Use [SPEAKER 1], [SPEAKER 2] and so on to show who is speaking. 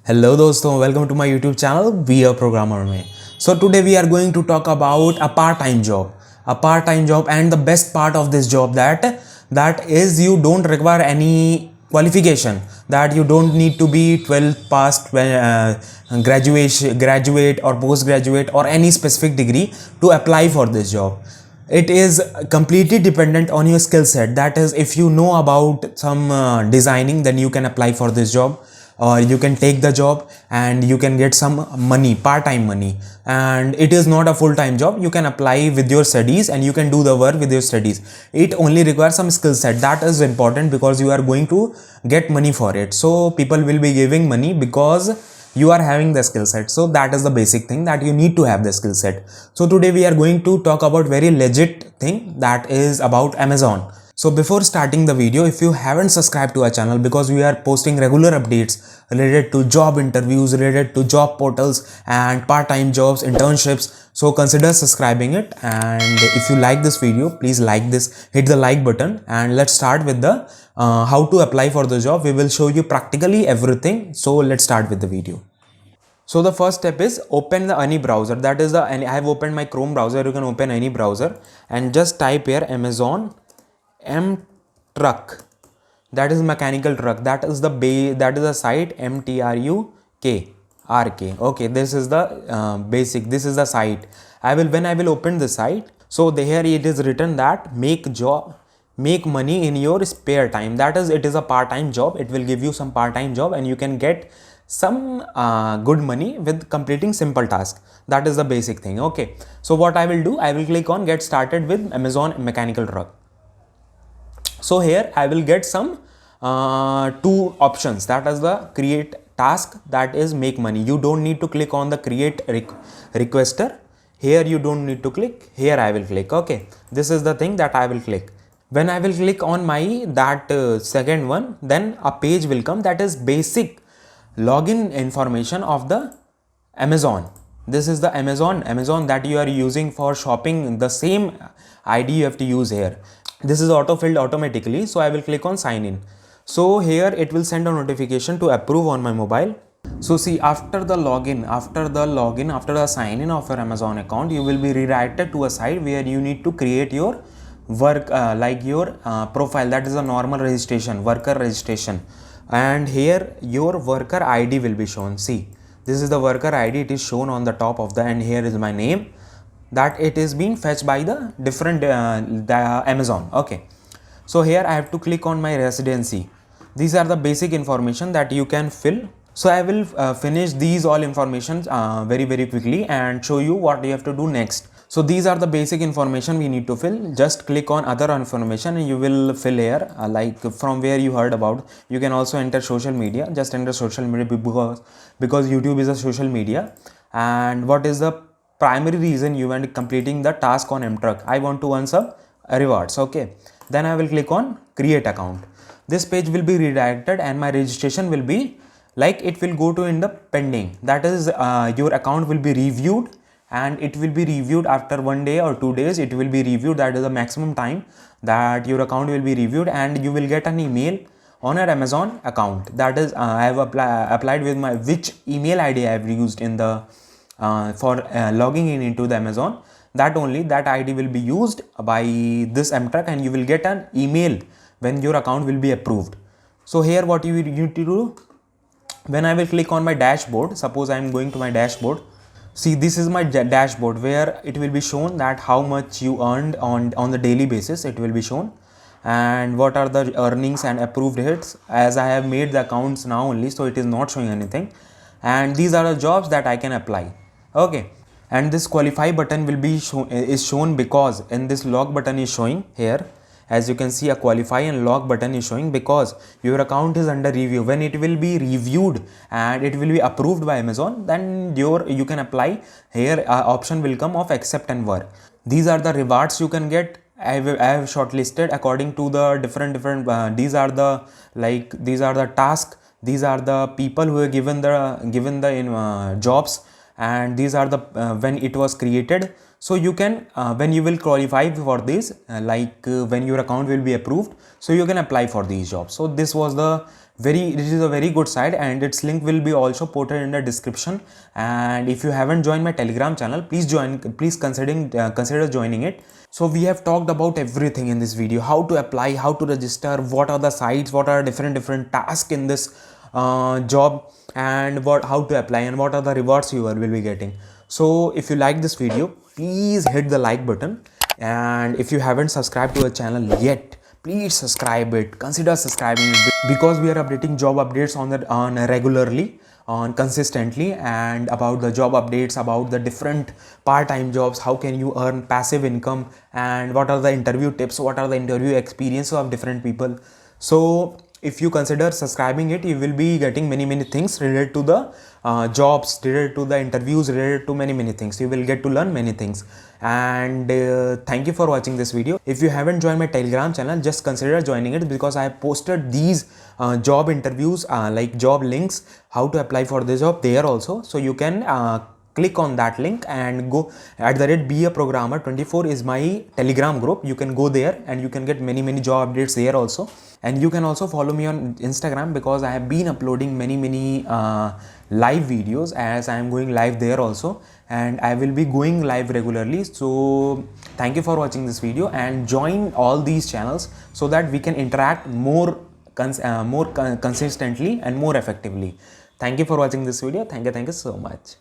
[SPEAKER 1] Hello दोस्तों, welcome to my YouTube channel Be a Programmer में. So today we are going to talk about a part-time job, and the best part of this job that is you don't require any qualification, that you don't need to be 12th past graduate or postgraduate or any specific degree to apply for this job. It is completely dependent on your skill set. That is, if you know about some designing, then you can apply for this job, or you can take the job and you can get some money, part-time money. And it is not a full-time job. You can apply with your studies and you can do the work with your studies. It only requires some skill set. That is important because you are going to get money for it. So people will be giving money because you are having the skill set. So that is the basic thing, that you need to have the skill set. So today we are going to talk about very legit thing, that is about Amazon. So before starting the video, if you haven't subscribed to our channel, because we are posting regular updates related to job interviews, related to job portals and part-time jobs, internships, so consider subscribing it. And if you like this video, please like this, hit the like button, and let's start with the how to apply for the job. We will show you practically everything. So let's start with the video. So the first step is open any browser. That is I have opened my Chrome browser. You can open any browser and just type here Amazon mturk. That is mechanical truck. That is the site mturk. Okay, this is the basic. This is the site. When I will open the site. So here it is written that make money in your spare time. That is, it is a part-time job. It will give you some part-time job and you can get some good money with completing simple tasks. That is the basic thing. Okay, so what I will do, I will click on get started with Amazon mechanical truck. So here I will get some two options. That is the create task, that is make money. You don't need to click on the create requester. Here you don't need to click. Here I will click. Okay, this is the thing that I will click. When I will click on my second one, then a page will come, that is basic login information of the Amazon. This is the Amazon that you are using for shopping. The same ID you have to use here. This is auto-filled automatically. So I will click on sign in. So here it will send a notification to approve on my mobile. So see, after the sign in of your Amazon account, you will be redirected to a site where you need to create your work like your profile. That is a normal registration, worker registration. And here your worker ID will be shown. See, this is the worker ID. It is shown on the top of and here is my name, that it is being fetched by the different the Amazon. Okay, so here I have to click on my residency. These are the basic information that you can fill. So I will finish these all information very quickly and show you what you have to do next. So these are the basic information we need to fill. Just click on other information and you will fill here like from where you heard about. You can also enter social media. Just enter social media because YouTube is a social media. And what is the primary reason you want completing the task on mturk? I want to earn some rewards. Okay, then I will click on create account. This page will be redirected and my registration will be like, it will go to in the pending. That is your account will be reviewed, and it will be reviewed after 1 day or 2 days. It will be reviewed. That is the maximum time that your account will be reviewed, and you will get an email on your Amazon account. That is I have applied with my which email ID I have used in the for logging in into the Amazon. That only that ID will be used by this mturk, and you will get an email when your account will be approved. So here what you need to do, when I will click on my dashboard, suppose I am going to my dashboard. See, this is my dashboard where it will be shown that how much you earned on the daily basis. It will be shown, and what are the earnings and approved hits. As I have made the accounts now only, so it is not showing anything. And these are the jobs that I can apply. Okay, and this qualify button will be shown because in this log button is showing here. As you can see, a qualify and log button is showing because your account is under review. When it will be reviewed and it will be approved by Amazon, then you can apply. Here option will come of accept and work. These are the rewards you can get. I have shortlisted according to the different these are the tasks. These are the people who are given the jobs, and these are the when it was created. So you can when you will qualify for this, when your account will be approved, so you can apply for these jobs. So this is a very good site, and its link will be also put in the description. And if you haven't joined my Telegram channel, please consider joining it. So we have talked about everything in this video: how to apply, how to register, what are the sites, what are different tasks in this job, and how to apply, and what are the rewards you will be getting. So if you like this video, please hit the like button, and if you haven't subscribed to the channel yet, please subscribe it. Consider subscribing it, because we are updating job updates on regularly, on consistently, and about the job updates, about the different part-time jobs, how can you earn passive income, and what are the interview tips, what are the interview experiences of different people. So if you consider subscribing it, you will be getting many things related to the jobs, related to the interviews, related to many things. You will get to learn many things. And thank you for watching this video. If you haven't joined my Telegram channel, just consider joining it, because I have posted these job interviews, like job links, how to apply for the job there also. So you can click on that link and go @be a programmer 24 is my Telegram group. You can go there and you can get many job updates there also. And you can also follow me on Instagram, because I have been uploading many live videos, as I am going live there also, and I will be going live regularly. So thank you for watching this video, and join all these channels so that we can interact more consistently and more effectively. Thank you for watching this video. Thank you so much.